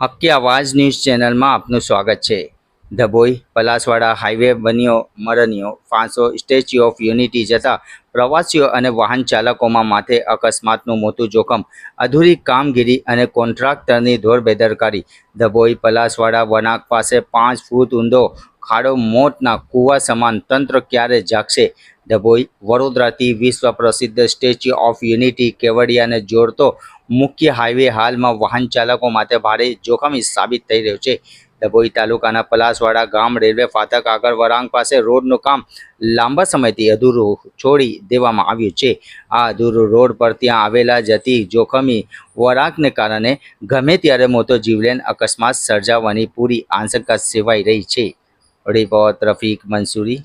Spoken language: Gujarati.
હક્કી આવાજ ન્યૂઝ ચેનલમાં આપનું સ્વાગત છે। ડભોઈ પલાસવાડા હાઈવે બન્યો મરણ્યો ફાંસો સ્ટેચ્યુ ઓફ યુનિટી જતા પ્રવાસીઓ અને વાહન ચાલકોમાં માથે અકસ્માતનું મોટું જોખમ, અધૂરી કામગીરી અને કોન્ટ્રાક્ટરની ધોર બેદરકારી। ડભોઈ પલાસવાડા વળાંક પાસે 5 ફૂટ ઊંડો ખાડો, મોતના કૂવા સમાન, તંત્ર ક્યારે જાગશે? ડભોઈ વડોદરાથી વિશ્વ પ્રસિદ્ધ સ્ટેચ્યુ ઓફ યુનિટી કેવડિયાને જોડતો મુખ્ય હાઈવે હાલમાં વાહન ચાલકો માટે ભારે જોખમી સાબિત થઈ રહ્યો છે। ડભોઈ તાલુકાના પલાસવાડા ગામ રેલવે ફાટક આગળ વળાંક પાસે રોડનું કામ લાંબા સમયથી અધૂરું છોડી દેવામાં આવ્યું છે। આ અધૂરું રોડ પર ત્યાં આવેલા જતી જોખમી વળાંકને કારણે ગમે ત્યારે મોટો જીવલેણ અકસ્માત સર્જાવાની પૂરી આશંકા સેવાઈ રહી છે। રિપોર્ટ રફીક મંસૂરી।